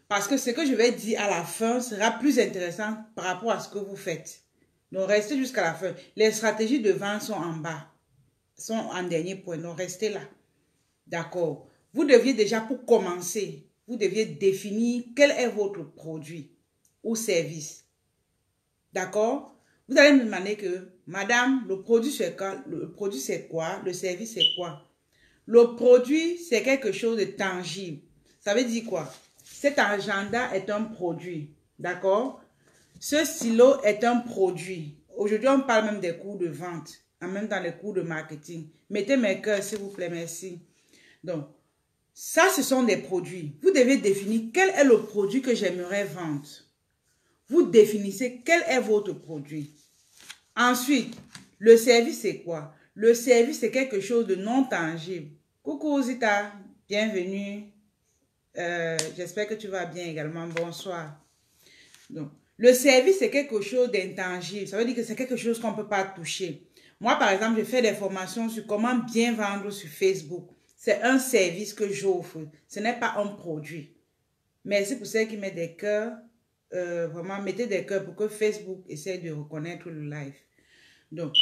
Parce que ce que je vais dire à la fin sera plus intéressant par rapport à ce que vous faites. Donc, restez jusqu'à la fin. Les stratégies de vente sont en bas, sont en dernier point. Donc, restez là. D'accord. Vous deviez déjà, pour commencer, vous deviez définir quel est votre produit ou service. D'accord? Vous allez me demander que, madame, le produit c'est quoi? Le produit c'est quoi? Le service c'est quoi? Le produit, c'est quelque chose de tangible. Ça veut dire quoi? Cet agenda est un produit. D'accord? Ce stylo est un produit. Aujourd'hui, on parle même des cours de vente, en même temps les cours de marketing. Mettez mes cœurs, s'il vous plaît, merci. Donc, ça, ce sont des produits. Vous devez définir quel est le produit que j'aimerais vendre. Vous définissez quel est votre produit. Ensuite, le service, c'est quoi? Le service, c'est quelque chose de non tangible. Coucou Zita, bienvenue. J'espère que tu vas bien également. Bonsoir. Donc, le service, c'est quelque chose d'intangible. Ça veut dire que c'est quelque chose qu'on ne peut pas toucher. Moi, par exemple, je fais des formations sur comment bien vendre sur Facebook. C'est un service que j'offre. Ce n'est pas un produit. Merci pour ceux qui mettent des cœurs. Vraiment, mettez des cœurs pour que Facebook essaie de reconnaître le live. Donc,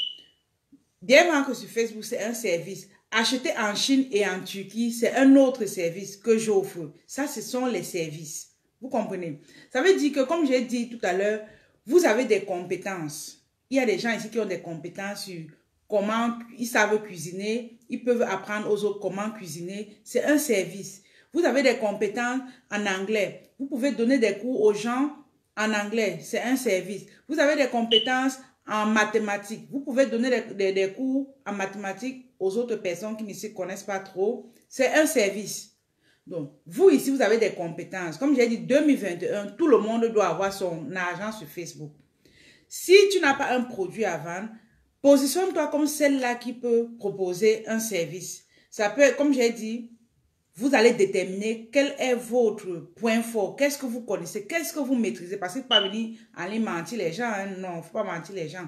bien vendre sur Facebook, c'est un service. Acheter en Chine et en Turquie, c'est un autre service que j'offre. Ça, ce sont les services. Vous comprenez? Ça veut dire que, comme j'ai dit tout à l'heure, vous avez des compétences. Il y a des gens ici qui ont des compétences sur comment ils savent cuisiner. Ils peuvent apprendre aux autres comment cuisiner. C'est un service. Vous avez des compétences en anglais. Vous pouvez donner des cours aux gens en anglais. C'est un service. Vous avez des compétences en mathématiques. Vous pouvez donner des cours en mathématiques aux autres personnes qui ne s'y connaissent pas trop. C'est un service. Donc, vous ici, vous avez des compétences. Comme j'ai dit, 2021, tout le monde doit avoir son argent sur Facebook. Si tu n'as pas un produit à vendre, positionne-toi comme celle-là qui peut proposer un service. Ça peut être, comme j'ai dit, vous allez déterminer quel est votre point fort. Qu'est-ce que vous connaissez? Qu'est-ce que vous maîtrisez? Parce que ne faut pas venir aller mentir les gens. Hein? Non, il ne faut pas mentir les gens.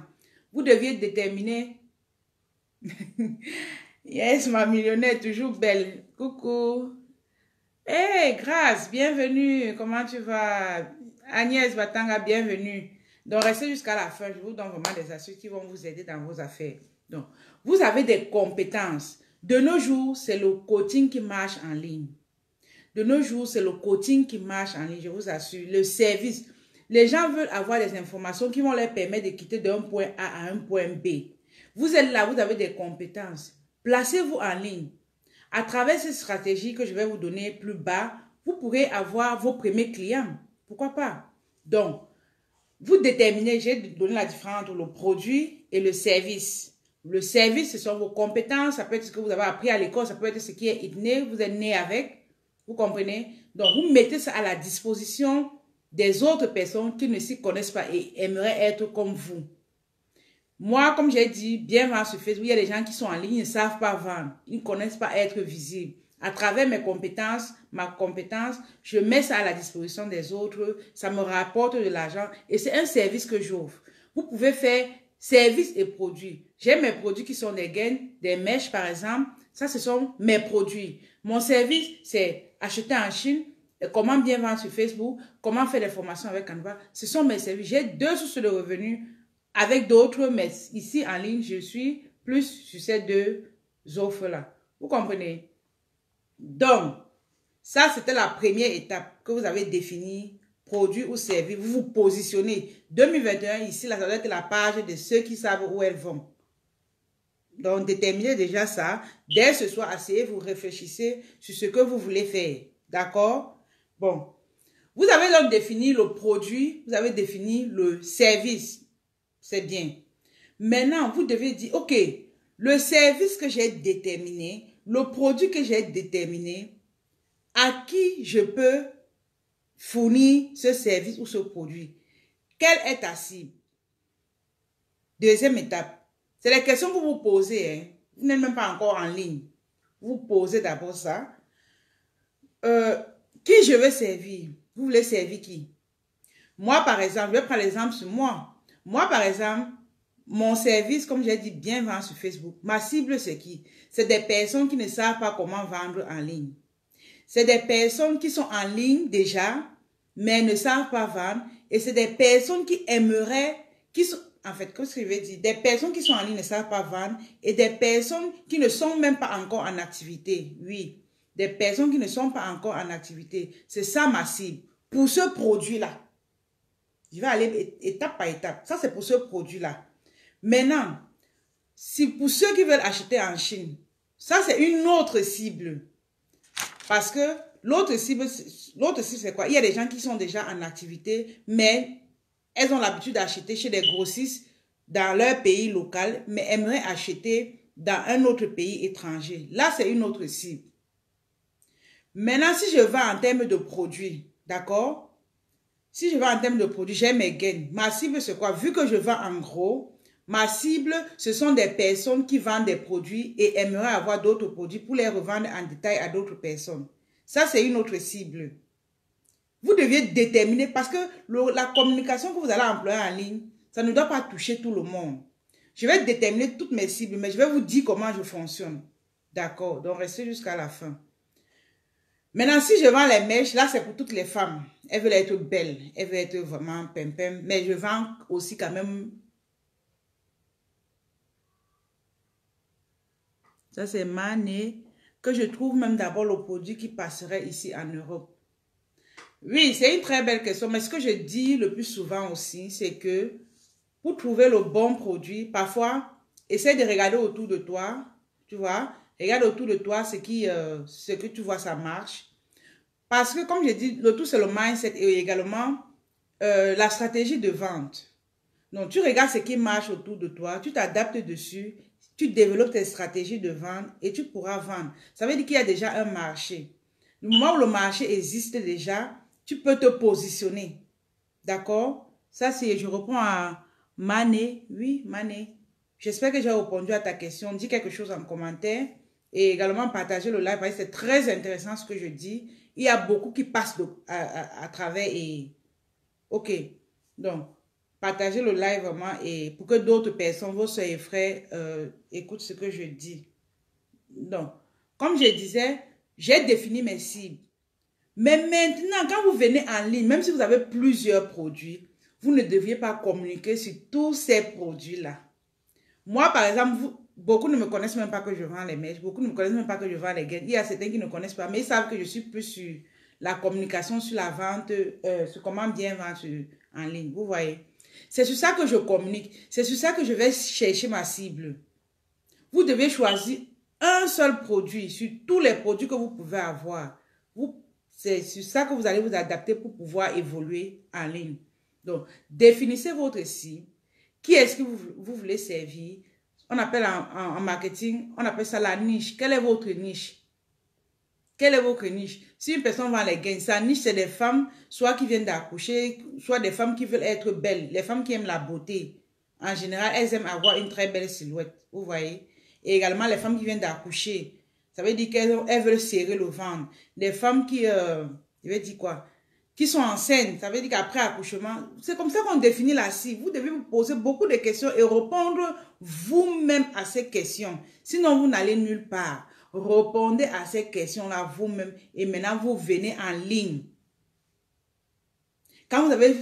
Vous deviez déterminer. Yes, ma millionnaire, toujours belle. Coucou. Hey, Grâce, bienvenue. Comment tu vas? Agnès Batanga, bienvenue. Donc, restez jusqu'à la fin. Je vous donne vraiment des astuces qui vont vous aider dans vos affaires. Donc, vous avez des compétences. De nos jours, c'est le coaching qui marche en ligne. De nos jours, c'est le coaching qui marche en ligne, je vous assure. Le service. Les gens veulent avoir des informations qui vont leur permettre de quitter d'un point A à un point B. Vous êtes là, vous avez des compétences. Placez-vous en ligne. À travers ces stratégies que je vais vous donner plus bas, vous pourrez avoir vos premiers clients. Pourquoi pas? Donc, vous déterminez, j'ai donné la différence entre le produit et le service. Le service, ce sont vos compétences, ça peut être ce que vous avez appris à l'école, ça peut être ce qui est inné, vous êtes né avec, vous comprenez? Donc, vous mettez ça à la disposition des autres personnes qui ne s'y connaissent pas et aimeraient être comme vous. Moi, comme j'ai dit, bien vendre sur Facebook, il y a des gens qui sont en ligne, ils ne savent pas vendre. Ils ne connaissent pas être visibles. À travers mes compétences, ma compétence, je mets ça à la disposition des autres. Ça me rapporte de l'argent et c'est un service que j'offre. Vous pouvez faire service et produits. J'ai mes produits qui sont des gaines, des mèches par exemple. Ça, ce sont mes produits. Mon service, c'est acheter en Chine, comment bien vendre sur Facebook, comment faire des formations avec Canva. Ce sont mes services. J'ai deux sources de revenus avec d'autres, mais ici en ligne, je suis plus sur ces deux offres-là. Vous comprenez? Donc, ça, c'était la première étape que vous avez définie, produit ou service. Vous vous positionnez. 2021, ici, là, ça doit être la page de ceux qui savent où elles vont. Donc, déterminez déjà ça. Dès ce soir, asseyez-vous, réfléchissez sur ce que vous voulez faire. D'accord? Bon. Vous avez donc défini le produit, vous avez défini le service. C'est bien. Maintenant, vous devez dire, OK, le service que j'ai déterminé, le produit que j'ai déterminé, à qui je peux fournir ce service ou ce produit? Quelle est ta cible? Deuxième étape, c'est les questions que vous posez. Hein. Vous n'êtes même pas encore en ligne. Vous posez d'abord ça. Qui je veux servir? Vous voulez servir qui? Moi, par exemple, je vais prendre l'exemple sur moi. Moi, par exemple, mon service, comme j'ai dit, bien vendre sur Facebook. Ma cible, c'est qui? C'est des personnes qui ne savent pas comment vendre en ligne. C'est des personnes qui sont en ligne déjà, mais ne savent pas vendre. Et c'est des personnes qui aimeraient, qui sont, en fait, qu'est-ce que je veux dire? Des personnes qui sont en ligne ne savent pas vendre et des personnes qui ne sont même pas encore en activité. Oui, des personnes qui ne sont pas encore en activité. C'est ça ma cible. Pour ce produit-là, je vais aller étape par étape. Ça, c'est pour ce produit-là. Maintenant, si pour ceux qui veulent acheter en Chine, ça, c'est une autre cible. Parce que l'autre cible, c'est quoi? Il y a des gens qui sont déjà en activité, mais elles ont l'habitude d'acheter chez des grossistes dans leur pays local, mais aimeraient acheter dans un autre pays étranger. Là, c'est une autre cible. Maintenant, si je vends en termes de produits, d'accord? Si je vends en termes de produits, j'ai mes gains. Ma cible, c'est quoi? Vu que je vends en gros, ma cible, ce sont des personnes qui vendent des produits et aimeraient avoir d'autres produits pour les revendre en détail à d'autres personnes. Ça, c'est une autre cible. Vous deviez déterminer parce que la communication que vous allez employer en ligne, ça ne doit pas toucher tout le monde. Je vais déterminer toutes mes cibles, mais je vais vous dire comment je fonctionne. D'accord? Donc, restez jusqu'à la fin. Maintenant, si je vends les mèches, là, c'est pour toutes les femmes. Elles veulent être belles. Elles veulent être vraiment pimpem. Mais je vends aussi quand même. Ça, c'est Mané. Que je trouve même d'abord le produit qui passerait ici en Europe. Oui, c'est une très belle question. Mais ce que je dis le plus souvent aussi, c'est que pour trouver le bon produit, parfois, essaie de regarder autour de toi. Tu vois, regarde autour de toi ce que tu vois, ça marche. Parce que, comme je dis, le tout, c'est le mindset et également la stratégie de vente. Donc, tu regardes ce qui marche autour de toi, tu t'adaptes dessus, tu développes tes stratégies de vente et tu pourras vendre. Ça veut dire qu'il y a déjà un marché. Du moment où le marché existe déjà, tu peux te positionner. D'accord? Ça, c'est, je reprends à Mané. Oui, Mané. J'espère que j'ai répondu à ta question. Dis quelque chose en commentaire et également partager le live parce que c'est très intéressant ce que je dis. Il y a beaucoup qui passent à travers et... Ok. Donc, partagez le live vraiment et pour que d'autres personnes, vos soeurs et frères, écoutent ce que je dis. Donc, comme je disais, j'ai défini mes cibles. Mais maintenant, quand vous venez en ligne, même si vous avez plusieurs produits, vous ne deviez pas communiquer sur tous ces produits-là. Moi, par exemple, beaucoup ne me connaissent même pas que je vends les mèches. Beaucoup ne me connaissent même pas que je vends les gaines. Il y a certains qui ne connaissent pas, mais ils savent que je suis plus sur la communication, sur la vente, sur comment bien vendre en ligne. Vous voyez? C'est sur ça que je communique. C'est sur ça que je vais chercher ma cible. Vous devez choisir un seul produit sur tous les produits que vous pouvez avoir. C'est sur ça que vous allez vous adapter pour pouvoir évoluer en ligne. Donc, définissez votre cible. Qui est-ce que vous voulez servir? On appelle en marketing, on appelle ça la niche. Quelle est votre niche? Quelle est votre niche? Si une personne vend les gains, sa niche, c'est des femmes, soit qui viennent d'accoucher, soit des femmes qui veulent être belles, les femmes qui aiment la beauté. En général, elles aiment avoir une très belle silhouette, vous voyez. Et également, les femmes qui viennent d'accoucher. Ça veut dire qu'elles veulent serrer le ventre. Des femmes qui, je vais dire quoi? Qui sont enceintes. Ça veut dire qu'après accouchement, c'est comme ça qu'on définit la cible. Vous devez vous poser beaucoup de questions et répondre vous-même à ces questions. Sinon, vous n'allez nulle part. Répondez à ces questions-là vous-même et maintenant vous venez en ligne. Quand vous avez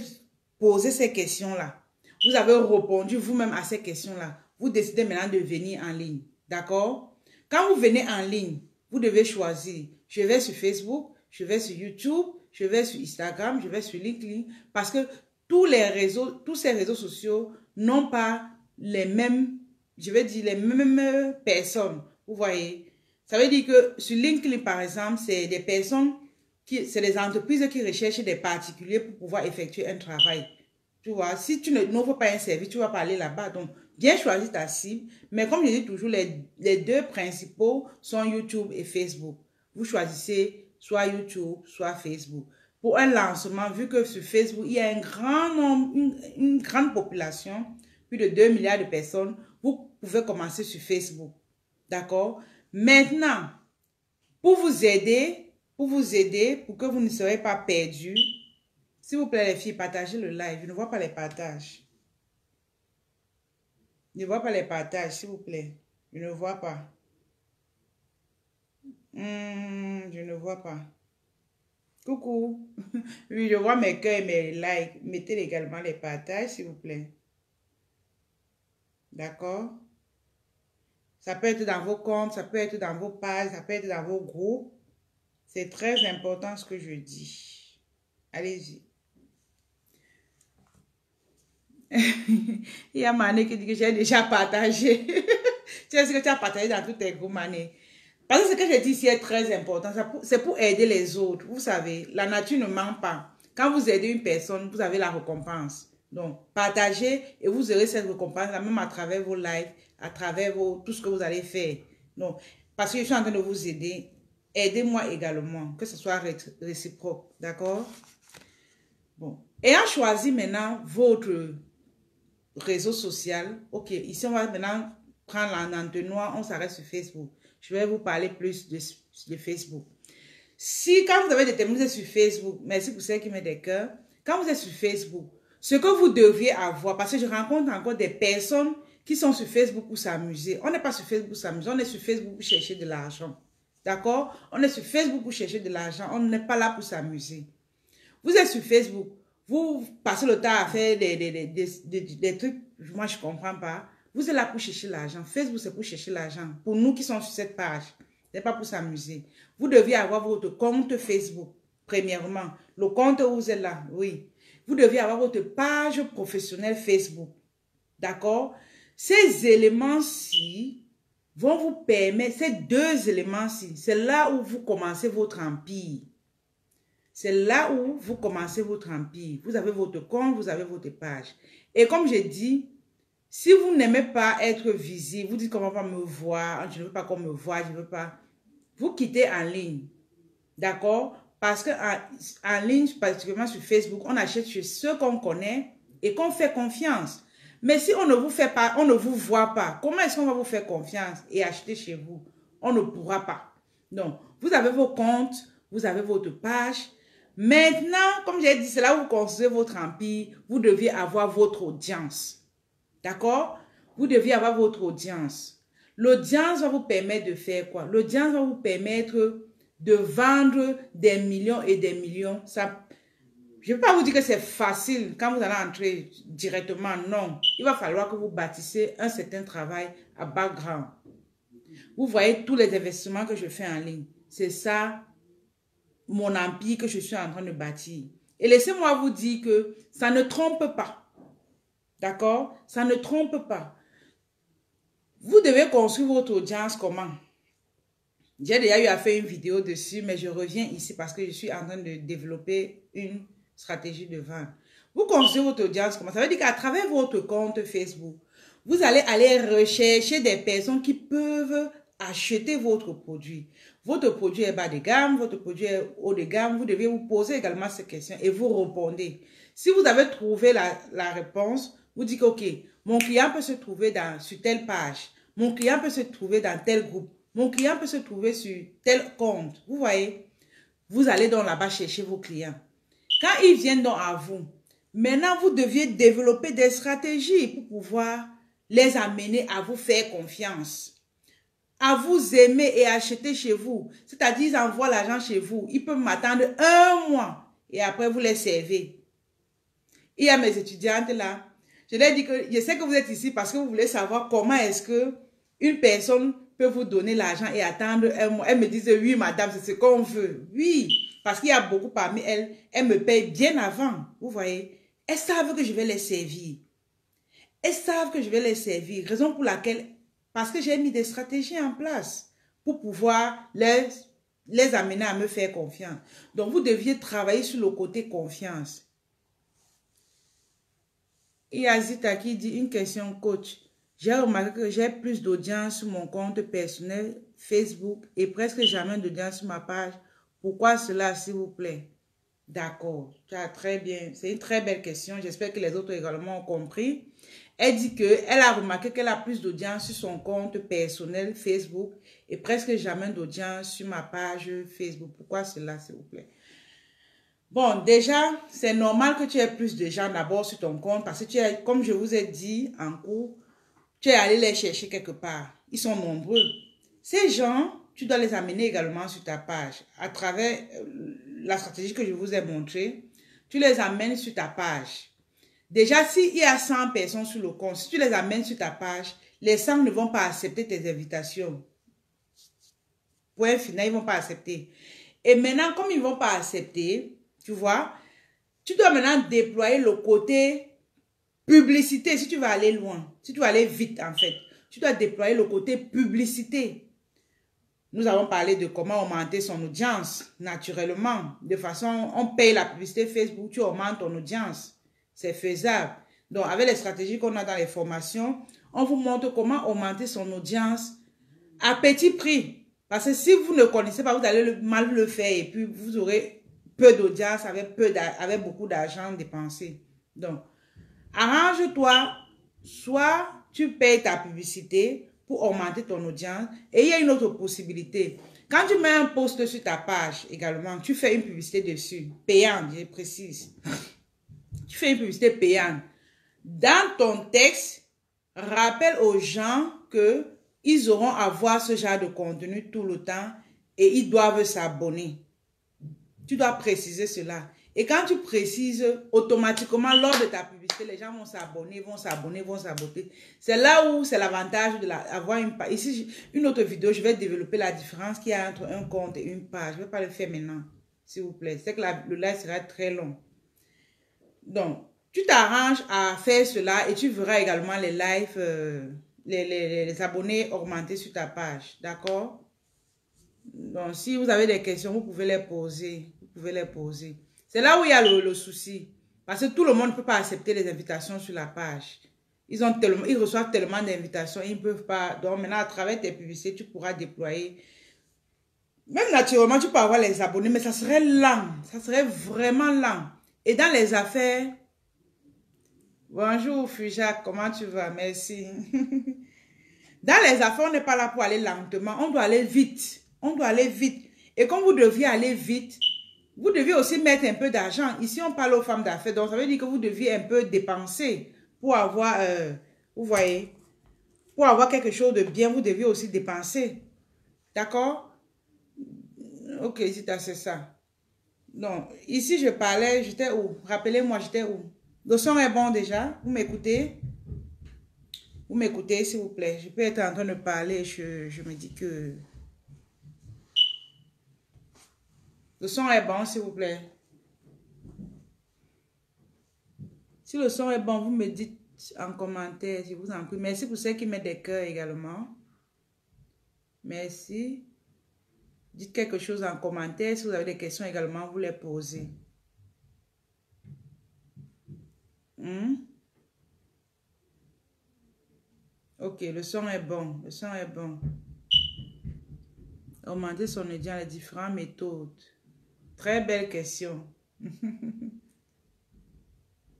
posé ces questions-là, vous avez répondu vous-même à ces questions-là, vous décidez maintenant de venir en ligne. D'accord? Quand vous venez en ligne, vous devez choisir. Je vais sur Facebook, je vais sur YouTube, je vais sur Instagram, je vais sur LinkedIn parce que tous ces réseaux sociaux n'ont pas les mêmes, je vais dire les mêmes personnes. Vous voyez? Ça veut dire que sur LinkedIn, par exemple, c'est des personnes, c'est des entreprises qui recherchent des particuliers pour pouvoir effectuer un travail. Tu vois, si tu n'offres pas un service, tu vas pas aller là-bas. Donc, bien choisir ta cible. Mais comme je dis toujours, les deux principaux sont YouTube et Facebook. Vous choisissez soit YouTube, soit Facebook. Pour un lancement, vu que sur Facebook, il y a un grand nombre, une grande population, plus de 2 milliards de personnes, vous pouvez commencer sur Facebook. D'accord? Maintenant, pour vous aider, pour que vous ne soyez pas perdus, s'il vous plaît les filles, partagez le live. Je ne vois pas les partages. Je ne vois pas les partages, s'il vous plaît. Je ne vois pas. Je ne vois pas. Coucou. Oui, je vois mes cœurs et mes likes. Mettez également les partages, s'il vous plaît. D'accord? Ça peut être dans vos comptes, ça peut être dans vos pages, ça peut être dans vos groupes. C'est très important ce que je dis. Allez-y. Il y a Mané qui dit que j'ai déjà partagé. Tu sais ce que tu as partagé dans tous tes groupes, Mané. Parce que ce que je dis ici est très important. C'est pour aider les autres. Vous savez, la nature ne ment pas. Quand vous aidez une personne, vous avez la récompense. Donc, partagez et vous aurez cette récompense, même à travers vos lives, à travers tout ce que vous allez faire. Donc, parce que je suis en train de vous aider, aidez-moi également, que ce soit réciproque. D'accord? Bon. Ayant choisi maintenant votre réseau social, ok, ici on va maintenant prendre l'entonnoir, on s'arrête sur Facebook. Je vais vous parler plus de Facebook. Si quand vous avez déterminé vous êtes sur Facebook, merci pour ceux qui mettent des cœurs, quand vous êtes sur Facebook, ce que vous deviez avoir, parce que je rencontre encore des personnes qui sont sur Facebook pour s'amuser. On n'est pas sur Facebook pour s'amuser, on est sur Facebook pour chercher de l'argent. D'accord? On est sur Facebook pour chercher de l'argent, on n'est pas là pour s'amuser. Vous êtes sur Facebook, vous passez le temps à faire des trucs, moi je ne comprends pas. Vous êtes là pour chercher l'argent. Facebook, c'est pour chercher l'argent. Pour nous qui sommes sur cette page, ce n'est pas pour s'amuser. Vous deviez avoir votre compte Facebook, premièrement. Le compte où vous êtes là, oui. Vous deviez avoir votre page professionnelle Facebook. D'accord? Ces éléments-ci vont vous permettre, ces deux éléments-ci, c'est là où vous commencez votre empire. C'est là où vous commencez votre empire. Vous avez votre compte, vous avez votre page. Et comme j'ai dit, si vous n'aimez pas être visible, vous dites qu'on ne va pas me voir, je ne veux pas qu'on me voie, je ne veux pas. Vous quittez en ligne. D'accord? Parce qu'en ligne, particulièrement sur Facebook, on achète chez ceux qu'on connaît et qu'on fait confiance. Mais si on ne vous fait pas, on ne vous voit pas, comment est-ce qu'on va vous faire confiance et acheter chez vous? On ne pourra pas. Donc, vous avez vos comptes, vous avez votre page. Maintenant, comme j'ai dit, c'est là où vous construisez votre empire, vous deviez avoir votre audience. D'accord? Vous deviez avoir votre audience. L'audience va vous permettre de faire quoi? L'audience va vous permettre de vendre des millions et des millions. Ça, je ne vais pas vous dire que c'est facile quand vous allez entrer directement. Non. Il va falloir que vous bâtissez un certain travail à background. Vous voyez tous les investissements que je fais en ligne. C'est ça, mon empire que je suis en train de bâtir. Et laissez-moi vous dire que ça ne trompe pas. D'accord? Ça ne trompe pas. Vous devez construire votre audience comment? J'ai déjà eu à faire une vidéo dessus, mais je reviens ici parce que je suis en train de développer une stratégie de vente. Vous construisez votre audience comment? Ça veut dire qu'à travers votre compte Facebook, vous allez aller rechercher des personnes qui peuvent acheter votre produit. Votre produit est bas de gamme, votre produit est haut de gamme. Vous devez vous poser également ces questions et vous répondez. Si vous avez trouvé la réponse, vous dites, OK, mon client peut se trouver sur telle page. Mon client peut se trouver dans tel groupe. Mon client peut se trouver sur tel compte. Vous voyez, vous allez donc là-bas chercher vos clients. Quand ils viennent donc à vous, maintenant vous deviez développer des stratégies pour pouvoir les amener à vous faire confiance, à vous aimer et acheter chez vous. C'est-à-dire, ils envoient l'argent chez vous. Ils peuvent m'attendre 1 mois et après vous les servez. Il y a mes étudiantes là. Je leur dis que je sais que vous êtes ici parce que vous voulez savoir comment est-ce que une personne peut vous donner l'argent et attendre 1 mois. Elles me disent, oui, madame, c'est ce qu'on veut. Oui, parce qu'il y a beaucoup parmi elles, elles me payent bien avant. Vous voyez, elles savent que je vais les servir. Elles savent que je vais les servir. Raison pour laquelle, parce que j'ai mis des stratégies en place pour pouvoir les amener à me faire confiance. Donc, vous deviez travailler sur le côté confiance. Il y a Zita qui dit une question coach. J'ai remarqué que j'ai plus d'audience sur mon compte personnel Facebook et presque jamais d'audience sur ma page. Pourquoi cela, s'il vous plaît? D'accord, très bien. C'est une très belle question. J'espère que les autres également ont compris. Elle dit qu'elle a remarqué qu'elle a plus d'audience sur son compte personnel Facebook et presque jamais d'audience sur ma page Facebook. Pourquoi cela, s'il vous plaît? Bon, déjà, c'est normal que tu aies plus de gens d'abord sur ton compte parce que tu es, comme je vous ai dit en cours, tu es allé les chercher quelque part. Ils sont nombreux. Ces gens, tu dois les amener également sur ta page. À travers la stratégie que je vous ai montrée, tu les amènes sur ta page. Déjà, s'il y a 100 personnes sur le compte, si tu les amènes sur ta page, les 100 ne vont pas accepter tes invitations. Point final, ils ne vont pas accepter. Et maintenant, comme ils ne vont pas accepter, tu vois, tu dois maintenant déployer le côté publicité si tu vas aller loin. Si tu vas aller vite, en fait. Tu dois déployer le côté publicité. Nous avons parlé de comment augmenter son audience naturellement. De façon, on paye la publicité Facebook, tu augmentes ton audience. C'est faisable. Donc, avec les stratégies qu'on a dans les formations, on vous montre comment augmenter son audience à petit prix. Parce que si vous ne connaissez pas, vous allez mal le faire et puis vous aurez peu d'audience avec beaucoup d'argent dépensé. Donc, arrange-toi, soit tu payes ta publicité pour augmenter ton audience et il y a une autre possibilité. Quand tu mets un post sur ta page également, tu fais une publicité dessus, payante, je précise. Tu fais une publicité payante. Dans ton texte, rappelle aux gens que ils auront à voir ce genre de contenu tout le temps et ils doivent s'abonner. Tu dois préciser cela. Et quand tu précises, automatiquement, lors de ta publicité, les gens vont s'abonner, vont s'abonner. C'est là où c'est l'avantage d'avoir une page. Ici, une autre vidéo, je vais développer la différence qu'il y a entre un compte et une page. Je ne vais pas le faire maintenant, s'il vous plaît. C'est que le live sera très long. Donc, tu t'arranges à faire cela et tu verras également les lives, les abonnés augmenter sur ta page. D'accord? Donc, si vous avez des questions, vous pouvez les poser. Vous pouvez les poser. C'est là où il y a le souci. Parce que tout le monde ne peut pas accepter les invitations sur la page. Ils reçoivent tellement d'invitations, ils ne peuvent pas. Donc, maintenant, à travers tes publicités, tu pourras déployer. Même naturellement, tu peux avoir les abonnés, mais ça serait lent. Ça serait vraiment lent. Et dans les affaires... Bonjour, Fujac, comment tu vas? Merci. Dans les affaires, on n'est pas là pour aller lentement. On doit aller vite. On doit aller vite. Et comme vous deviez aller vite, vous devez aussi mettre un peu d'argent. Ici, on parle aux femmes d'affaires. Donc, ça veut dire que vous deviez un peu dépenser pour avoir, vous voyez, pour avoir quelque chose de bien, vous devez aussi dépenser. D'accord? Ok, c'est ça. Donc, ici, je parlais, j'étais où? Rappelez-moi, j'étais où? Le son est bon déjà? Vous m'écoutez? Vous m'écoutez, s'il vous plaît? Je peux être en train de parler, je me dis que... Le son est bon, s'il vous plaît. Si le son est bon, vous me dites en commentaire, je vous en prie. Merci pour ceux qui mettent des cœurs également. Merci. Dites quelque chose en commentaire. Si vous avez des questions également, vous les posez. Ok, le son est bon. Le son est bon. Augmenter son audience, les différentes méthodes. Très belle question.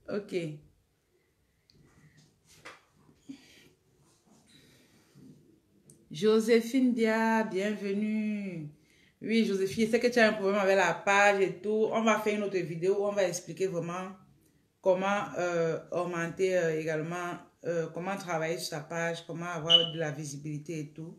Ok. Joséphine Dia, bienvenue. Oui, Joséphine, je sais que tu as un problème avec la page et tout. On va faire une autre vidéo où on va expliquer vraiment comment augmenter également, comment travailler sur sa page, comment avoir de la visibilité et tout.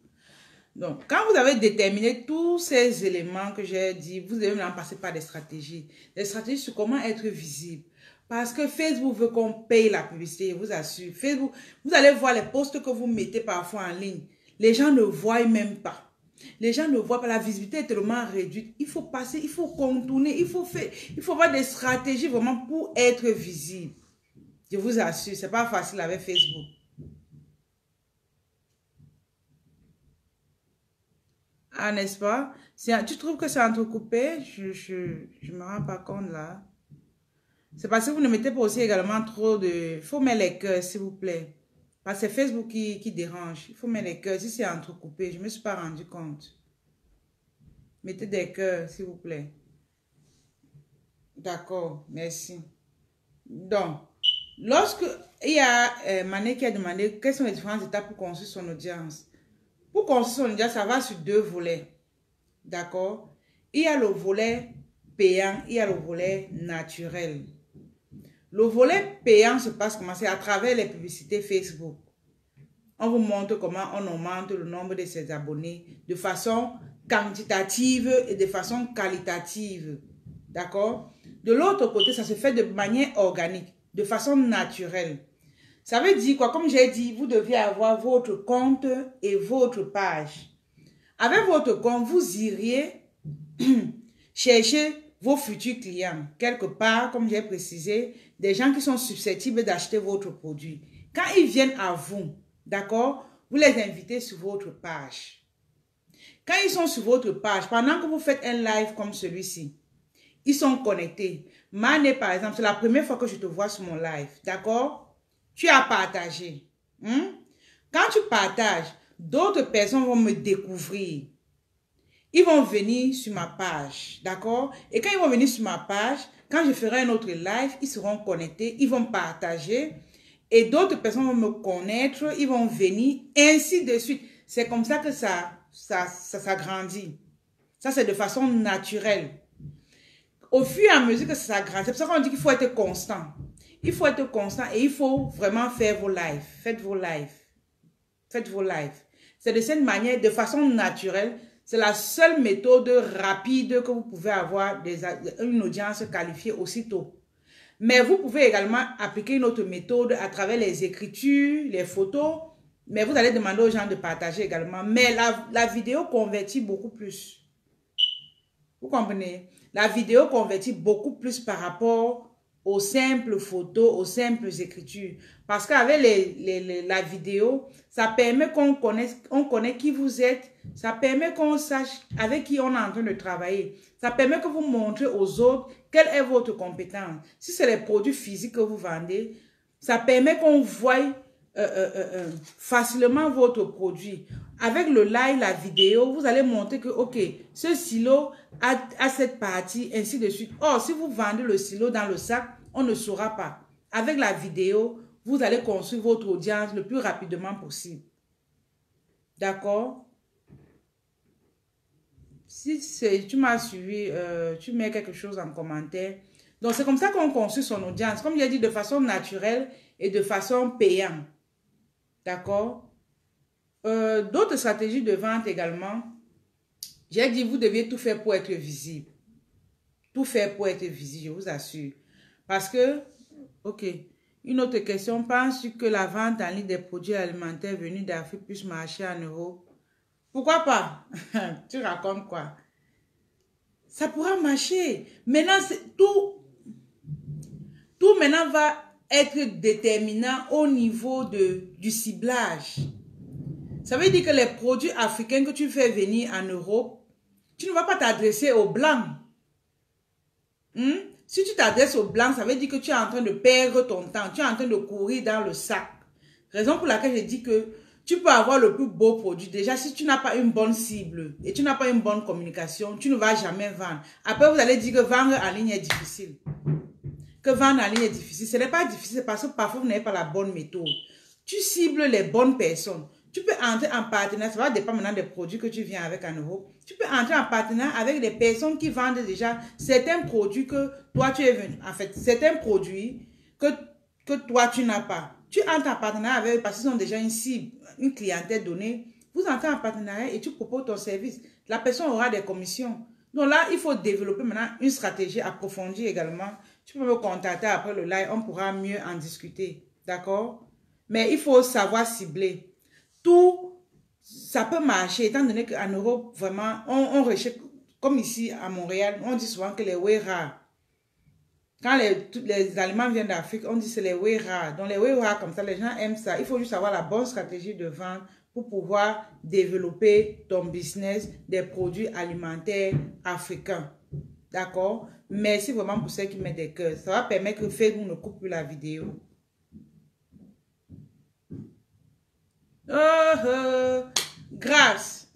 Donc, quand vous avez déterminé tous ces éléments que j'ai dit, vous devez maintenant passer par des stratégies. Des stratégies sur comment être visible. Parce que Facebook veut qu'on paye la publicité, je vous assure. Facebook, vous allez voir les posts que vous mettez parfois en ligne. Les gens ne voient même pas. Les gens ne voient pas, la visibilité est tellement réduite. Il faut passer, il faut contourner, il faut avoir des stratégies vraiment pour être visible. Je vous assure, c'est pas facile avec Facebook. Ah, n'est-ce pas? Tu trouves que c'est entrecoupé? Je me rends pas compte là. C'est parce que vous ne mettez pas aussi également trop de... Il faut mettre les cœurs, s'il vous plaît. Parce que c'est Facebook qui dérange. Il faut mettre les cœurs. Si c'est entrecoupé, je ne me suis pas rendu compte. Mettez des cœurs, s'il vous plaît. D'accord, merci. Donc, lorsque il y a Mané qui a demandé quelles sont les différentes étapes pour construire son audience. Pour construire son audience, ça va sur deux volets. D'accord? Il y a le volet payant, il y a le volet naturel. Le volet payant se passe comment? C'est à travers les publicités Facebook. On vous montre comment on augmente le nombre de ses abonnés de façon quantitative et de façon qualitative. D'accord? De l'autre côté, ça se fait de manière organique, de façon naturelle. Ça veut dire quoi? Comme j'ai dit, vous devez avoir votre compte et votre page. Avec votre compte, vous iriez chercher vos futurs clients. Quelque part, comme j'ai précisé, des gens qui sont susceptibles d'acheter votre produit. Quand ils viennent à vous, d'accord, vous les invitez sur votre page. Quand ils sont sur votre page, pendant que vous faites un live comme celui-ci, ils sont connectés. Mané, par exemple, c'est la première fois que je te vois sur mon live, d'accord? Tu as partagé. Quand tu partages, d'autres personnes vont me découvrir. Ils vont venir sur ma page, d'accord? Et quand ils vont venir sur ma page, quand je ferai un autre live, ils seront connectés, ils vont partager. Et d'autres personnes vont me connaître, ils vont venir, ainsi de suite. C'est comme ça que ça grandit. Ça, c'est de façon naturelle. Au fur et à mesure que ça grandit, c'est pour ça qu'on dit qu'il faut être constant. Il faut être constant et il faut vraiment faire vos lives. Faites vos lives. Faites vos lives. C'est de cette manière, de façon naturelle, c'est la seule méthode rapide que vous pouvez avoir une audience qualifiée aussitôt. Mais vous pouvez également appliquer une autre méthode à travers les écritures, les photos. Mais vous allez demander aux gens de partager également. Mais la vidéo convertit beaucoup plus. Vous comprenez? La vidéo convertit beaucoup plus par rapport aux simples photos, aux simples écritures. Parce qu'avec la vidéo, ça permet qu'on connaisse qui vous êtes. Ça permet qu'on sache avec qui on est en train de travailler. Ça permet que vous montrez aux autres quelle est votre compétence. Si c'est les produits physiques que vous vendez, ça permet qu'on voie facilement votre produit. Avec le live, la vidéo, vous allez montrer que, ok, ce silo a cette partie, ainsi de suite. Or, si vous vendez le silo dans le sac, on ne saura pas. Avec la vidéo, vous allez construire votre audience le plus rapidement possible. D'accord? Si tu m'as suivi, tu mets quelque chose en commentaire. Donc, c'est comme ça qu'on construit son audience. Comme j'ai dit, de façon naturelle et de façon payante. D'accord? D'autres stratégies de vente également. J'ai dit, vous deviez tout faire pour être visible. Tout faire pour être visible, je vous assure. Parce que, ok, une autre question. Penses-tu que la vente en ligne des produits alimentaires venus d'Afrique puisse marcher en Europe? Pourquoi pas? Tu racontes quoi? Ça pourra marcher. Maintenant, tout maintenant va être déterminant au niveau du ciblage. Ça veut dire que les produits africains que tu fais venir en Europe, tu ne vas pas t'adresser aux blancs. Si tu t'adresses aux blancs, ça veut dire que tu es en train de perdre ton temps. Tu es en train de courir dans le sac. Raison pour laquelle je dis que tu peux avoir le plus beau produit. Déjà, si tu n'as pas une bonne cible et tu n'as pas une bonne communication, tu ne vas jamais vendre. Après, vous allez dire que vendre en ligne est difficile. Que vendre en ligne est difficile. Ce n'est pas difficile parce que parfois, vous n'avez pas la bonne méthode. Tu cibles les bonnes personnes. Tu peux entrer en partenariat, ça va dépendre maintenant des produits que tu viens avec en Europe. Tu peux entrer en partenariat avec des personnes qui vendent déjà certains produits que toi tu es venu. En fait, certains produits que toi tu n'as pas. Tu entres en partenariat avec eux parce qu'ils ont déjà une cible, une clientèle donnée. Vous entrez en partenariat et tu proposes ton service. La personne aura des commissions. Donc là, il faut développer maintenant une stratégie approfondie également. Tu peux me contacter après le live, on pourra mieux en discuter. D'accord? Mais il faut savoir cibler. Tout, ça peut marcher, étant donné qu'en Europe, vraiment, on recherche, comme ici à Montréal, on dit souvent que les whey rares. Quand les aliments viennent d'Afrique, on dit que c'est les whey rares. Donc les whey rares, comme ça, les gens aiment ça. Il faut juste avoir la bonne stratégie de vente pour pouvoir développer ton business des produits alimentaires africains. D'accord? Merci vraiment pour ceux qui mettent des cœurs. Ça va permettre que Facebook ne coupe plus la vidéo. Grâce.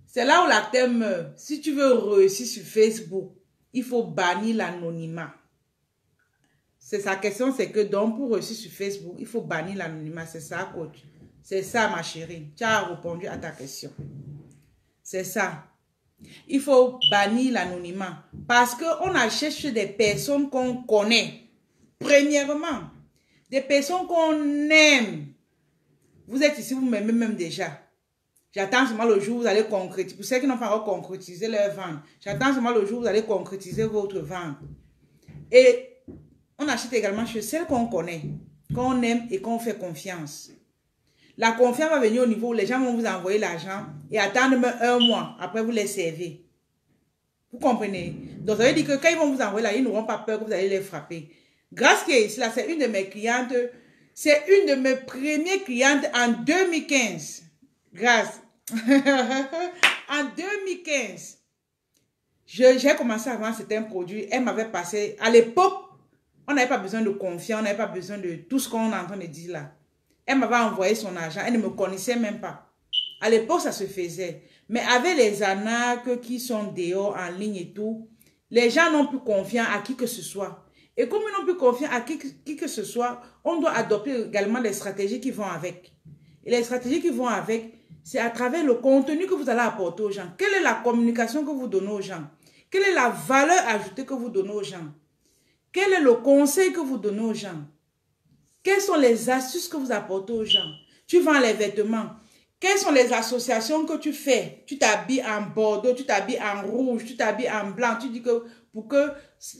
C'est là où la thème meurt. Si tu veux réussir sur Facebook, il faut bannir l'anonymat. C'est sa question, c'est que donc pour réussir sur Facebook, il faut bannir l'anonymat. C'est ça, coach. C'est ça, ma chérie. Tu as répondu à ta question. C'est ça. Il faut bannir l'anonymat. Parce qu'on a cherché des personnes qu'on connaît. Premièrement. Des personnes qu'on aime. Vous êtes ici, vous m'aimez même déjà. J'attends seulement le jour où vous allez concrétiser. Pour ceux qui n'ont pas encore concrétisé leur vente, j'attends seulement le jour où vous allez concrétiser votre vente. Et on achète également chez celles qu'on connaît, qu'on aime et qu'on fait confiance. La confiance va venir au niveau où les gens vont vous envoyer l'argent et attendre même un mois. Après, vous les servez. Vous comprenez? Donc, ça veut dire que quand ils vont vous envoyer là, ils n'auront pas peur que vous allez les frapper. Grâce qui est ici, là, c'est une de mes clientes. C'est une de mes premières clientes en 2015. Grâce. En 2015. J'ai commencé à vendre certains produits. Elle m'avait passé. À l'époque, on n'avait pas besoin de confiance. On n'avait pas besoin de tout ce qu'on est en train de dire là. Elle m'avait envoyé son argent. Elle ne me connaissait même pas. À l'époque, ça se faisait. Mais avec les arnaques qui sont dehors, en ligne et tout, les gens n'ont plus confiance à qui que ce soit. Et comme ils n'ont plus confiance à qui que ce soit, on doit adopter également les stratégies qui vont avec. Et les stratégies qui vont avec, c'est à travers le contenu que vous allez apporter aux gens. Quelle est la communication que vous donnez aux gens? Quelle est la valeur ajoutée que vous donnez aux gens? Quel est le conseil que vous donnez aux gens? Quelles sont les astuces que vous apportez aux gens? Tu vends les vêtements. Quelles sont les associations que tu fais? Tu t'habilles en bordeaux, tu t'habilles en rouge, tu t'habilles en blanc. Tu dis que pour que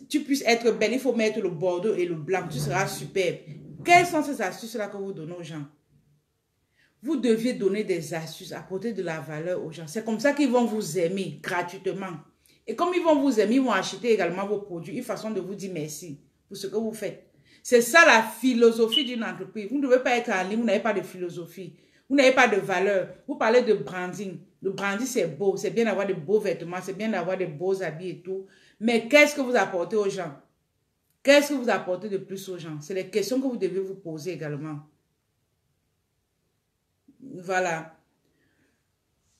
tu puisses être belle, il faut mettre le bordeaux et le blanc. Tu seras superbe. Quelles sont ces astuces-là que vous donnez aux gens? Vous deviez donner des astuces, apporter de la valeur aux gens. C'est comme ça qu'ils vont vous aimer gratuitement. Et comme ils vont vous aimer, ils vont acheter également vos produits. Une façon de vous dire merci pour ce que vous faites. C'est ça la philosophie d'une entreprise. Vous ne devez pas être en ligne, vous n'avez pas de philosophie. Vous n'avez pas de valeur. Vous parlez de branding. Le branding, c'est beau. C'est bien d'avoir de beaux vêtements. C'est bien d'avoir de beaux habits et tout. Mais qu'est-ce que vous apportez aux gens? Qu'est-ce que vous apportez de plus aux gens? C'est les questions que vous devez vous poser également. Voilà.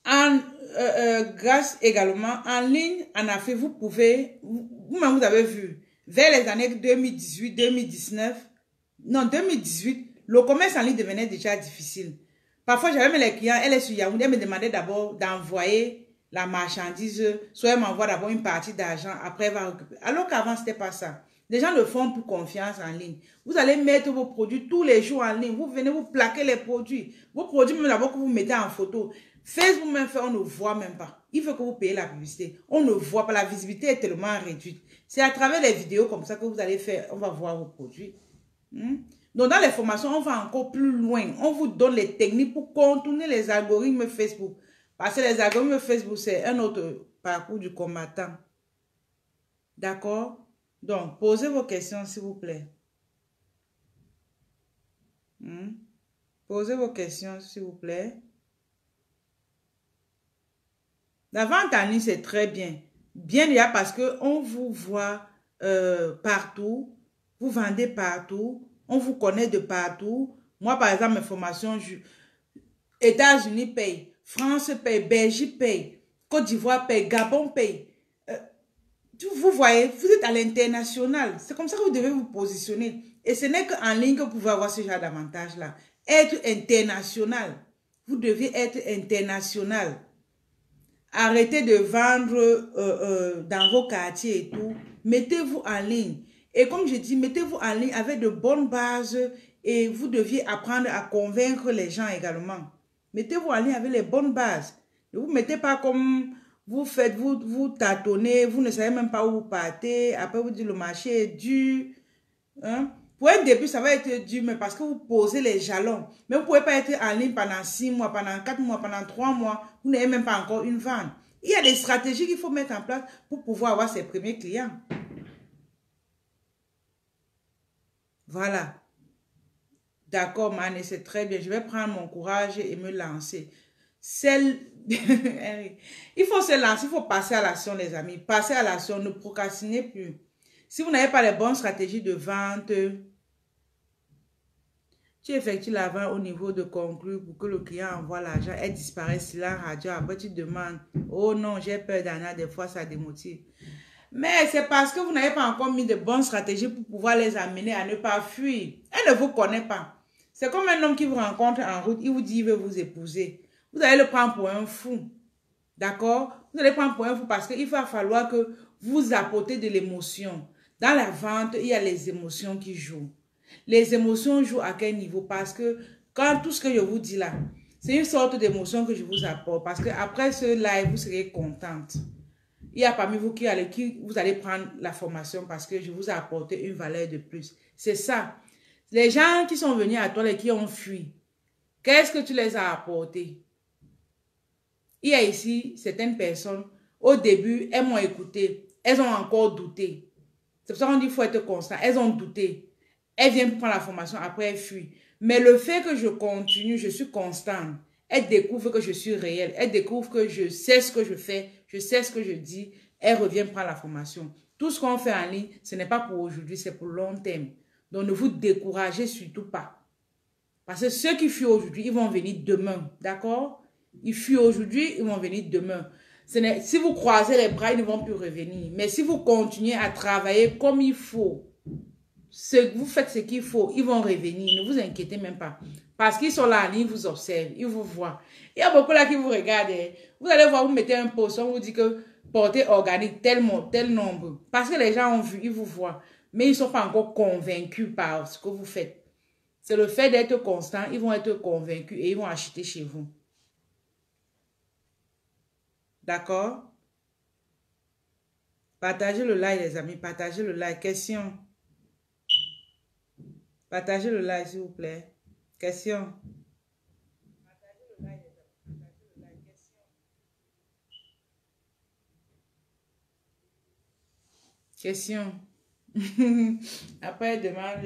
Grâce également, en ligne, en Afrique, vous pouvez, vous-même vous avez vu, vers les années 2018, 2019, non 2018, le commerce en ligne devenait déjà difficile. Parfois, j'avais mes clients, elle est sur Yaoundé, elle me demandait d'abord d'envoyer la marchandise, soit elle m'envoie d'abord une partie d'argent, après elle va récupérer. Alors qu'avant, ce n'était pas ça. Les gens ne font plus confiance en ligne. Vous allez mettre vos produits tous les jours en ligne. Vous venez, vous plaquez les produits. Vos produits, même d'abord que vous mettez en photo. Facebook même fait, on ne voit même pas. Il faut que vous payez la publicité. On ne voit pas. La visibilité est tellement réduite. C'est à travers les vidéos comme ça que vous allez faire. On va voir vos produits. Donc, dans les formations, on va encore plus loin. On vous donne les techniques pour contourner les algorithmes Facebook. Parce que les algorithmes Facebook, c'est un autre parcours du combattant. D'accord? Donc, posez vos questions, s'il vous plaît. Posez vos questions, s'il vous plaît. La vente en ligne, c'est très bien. Bien déjà parce qu'on vous voit partout. Vous vendez partout. On vous connaît de partout. Moi, par exemple, mes formations, États-Unis paye, France paye, Belgique paye, Côte d'Ivoire paye, Gabon paye. Vous voyez, vous êtes à l'international. C'est comme ça que vous devez vous positionner. Et ce n'est qu'en ligne que vous pouvez avoir ce genre d'avantage-là. Être international. Vous devez être international. Arrêtez de vendre dans vos quartiers et tout. Mettez-vous en ligne. Et comme je dis, mettez-vous en ligne avec de bonnes bases et vous deviez apprendre à convaincre les gens également. Mettez-vous en ligne avec les bonnes bases. Ne vous mettez pas comme vous faites, vous tâtonnez, vous ne savez même pas où vous partez. Après, vous dites le marché est dur. Hein? Pour un début, ça va être dur, mais parce que vous posez les jalons. Mais vous ne pouvez pas être en ligne pendant 6 mois, pendant 4 mois, pendant 3 mois. Vous n'avez même pas encore une vente. Il y a des stratégies qu'il faut mettre en place pour pouvoir avoir ses premiers clients. Voilà. D'accord, Mané, c'est très bien. Je vais prendre mon courage et me lancer. Il faut se lancer, il faut passer à l'action, les amis. Passer à l'action, ne procrastinez plus. Si vous n'avez pas les bonnes stratégies de vente, tu effectues la vente au niveau de conclure pour que le client envoie l'argent, elle disparaît, silence radio. Après, tu demandes, oh non, j'ai peur d'arnaque, des fois ça démotive. Mais c'est parce que vous n'avez pas encore mis de bonnes stratégies pour pouvoir les amener à ne pas fuir. Elle ne vous connaît pas. C'est comme un homme qui vous rencontre en route, il vous dit qu'il veut vous épouser. Vous allez le prendre pour un fou. D'accord? Vous allez le prendre pour un fou parce qu'il va falloir que vous apportez de l'émotion. Dans la vente, il y a les émotions qui jouent. Les émotions jouent à quel niveau? Parce que quand tout ce que je vous dis là, c'est une sorte d'émotion que je vous apporte. Parce que après ce live, vous serez contente. Il y a parmi vous vous allez prendre la formation parce que je vous ai apporté une valeur de plus. C'est ça. Les gens qui sont venus à toi et qui ont fui, qu'est-ce que tu les as apporté? Il y a ici certaines personnes, au début, elles m'ont écouté. Elles ont encore douté. C'est pour ça qu'on dit qu'il faut être constant. Elles ont douté. Elles viennent prendre la formation, après elles fuient. Mais le fait que je continue, je suis constante. Elles découvrent que je suis réelle. Elles découvrent que je sais ce que je fais. Je sais ce que je dis. Elles reviennent prendre la formation. Tout ce qu'on fait en ligne, ce n'est pas pour aujourd'hui, c'est pour long terme. Donc ne vous découragez surtout pas. Parce que ceux qui fuient aujourd'hui, ils vont venir demain. D'accord? Ils fuient aujourd'hui, ils vont venir demain. Si vous croisez les bras, ils ne vont plus revenir. Mais si vous continuez à travailler comme il faut, vous faites ce qu'il faut, ils vont revenir. Ne vous inquiétez même pas. Parce qu'ils sont là en ligne, ils vous observent, ils vous voient. Il y a beaucoup là qui vous regardent. Vous allez voir, vous mettez un post, on vous dit que portée organique, tel nombre. Parce que les gens ont vu, ils vous voient. Mais ils ne sont pas encore convaincus par ce que vous faites. C'est le fait d'être constant, ils vont être convaincus et ils vont acheter chez vous. D'accord? Partagez le like, les amis. Partagez le like. Question. Partagez le like, s'il vous plaît. Question. Partagez le like, les amis. Partagez le like. Question. Question. Après, demande.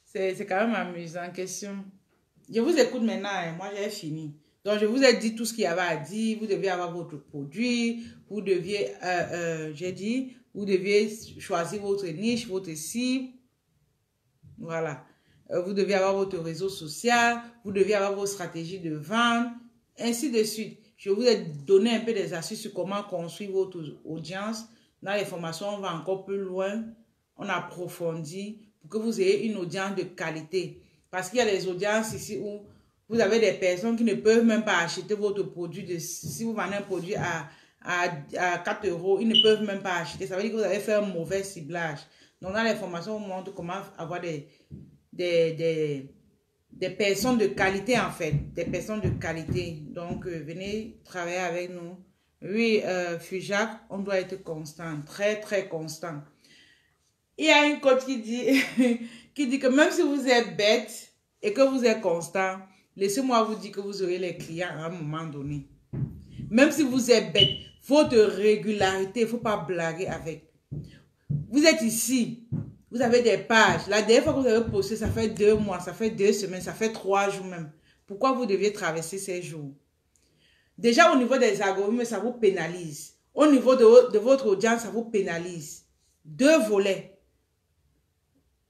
C'est quand même amusant. Question. Je vous écoute maintenant. Hein. Moi, j'ai fini. Donc, je vous ai dit tout ce qu'il y avait à dire. Vous deviez avoir votre produit. Vous deviez, j'ai dit, vous deviez choisir votre niche, votre cible. Voilà. Vous deviez avoir votre réseau social. Vous deviez avoir vos stratégies de vente. Ainsi de suite. Je vous ai donné un peu des astuces sur comment construire votre audience. Dans les formations, on va encore plus loin. On approfondit pour que vous ayez une audience de qualité. Parce qu'il y a des audiences ici où vous avez des personnes qui ne peuvent même pas acheter votre produit. Si vous vendez un produit à 4 euros, ils ne peuvent même pas acheter. Ça veut dire que vous avez fait un mauvais ciblage. Donc, dans les formations, on montre comment avoir des personnes de qualité, en fait. Des personnes de qualité. Donc, venez travailler avec nous. Oui, Fujac, on doit être constant. Très, très constant. Il y a une coach qui dit, qui dit que même si vous êtes bête et que vous êtes constant, laissez-moi vous dire que vous aurez les clients à un moment donné. Même si vous êtes bête, votre régularité, il ne faut pas blaguer avec. Vous êtes ici, vous avez des pages. La dernière fois que vous avez posté, ça fait 2 mois, ça fait 2 semaines, ça fait 3 jours même. Pourquoi vous deviez traverser ces jours? Déjà, au niveau des algorithmes, ça vous pénalise. Au niveau de votre audience, ça vous pénalise. 2 volets.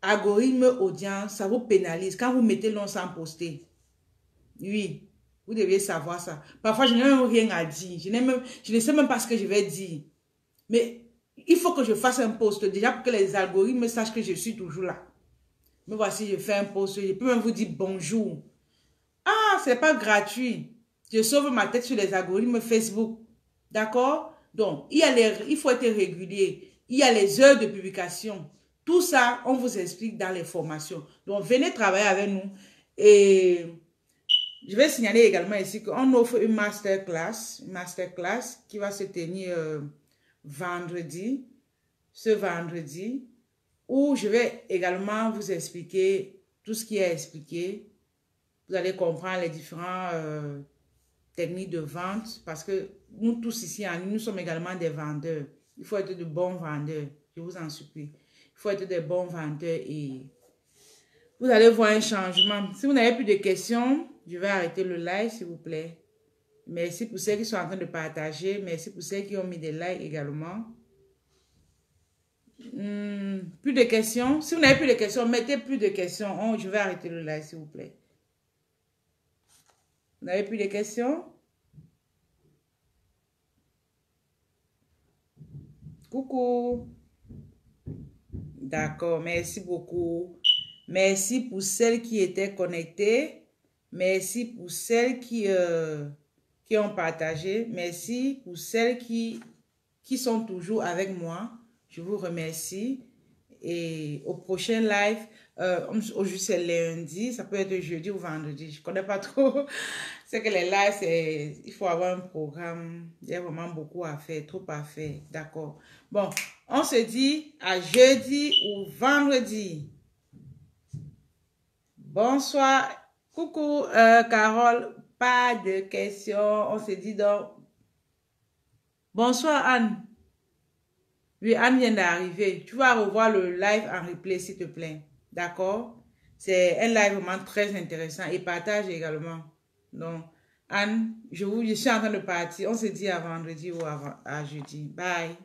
Algorithme, audience, ça vous pénalise. Quand vous mettez long sans poster. Oui, vous deviez savoir ça. Parfois, je n'ai même rien à dire. Je ne sais même pas ce que je vais dire. Mais il faut que je fasse un post déjà pour que les algorithmes sachent que je suis toujours là. Mais voici, je fais un post. Je peux même vous dire bonjour. Ah, c'est pas gratuit. Je sauve ma tête sur les algorithmes Facebook. D'accord? Donc, il faut être régulier. Il y a les heures de publication. Tout ça, on vous explique dans les formations. Donc, venez travailler avec nous. Et je vais signaler également ici qu'on offre une masterclass qui va se tenir vendredi, ce vendredi, où je vais également vous expliquer tout ce qui est expliqué. Vous allez comprendre les différentes techniques de vente parce que nous tous ici en ligne, nous sommes également des vendeurs. Il faut être de bons vendeurs, je vous en supplie. Il faut être des bons vendeurs et vous allez voir un changement. Si vous n'avez plus de questions, je vais arrêter le live s'il vous plaît. Merci pour ceux qui sont en train de partager. Merci pour ceux qui ont mis des likes également. Plus de questions. Si vous n'avez plus de questions, mettez plus de questions. Je vais arrêter le live s'il vous plaît. Vous n'avez plus de questions? Coucou. D'accord, merci beaucoup. Merci pour celles qui étaient connectées. Merci pour celles qui ont partagé. Merci pour celles qui sont toujours avec moi. Je vous remercie. et au prochain live. Aujourd'hui, c'est lundi. Ça peut être jeudi ou vendredi. Je connais pas trop. C'est que les lives, il faut avoir un programme. Il y a vraiment beaucoup à faire, trop à faire. D'accord. Bon, on se dit à jeudi ou vendredi. Bonsoir. Coucou, Carole. Pas de questions. On se dit donc. Bonsoir, Anne. Oui, Anne vient d'arriver. Tu vas revoir le live en replay, s'il te plaît. D'accord? C'est un live vraiment très intéressant et partage également. Donc, Anne, je suis en train de partir. On se dit à vendredi ou à jeudi. Bye.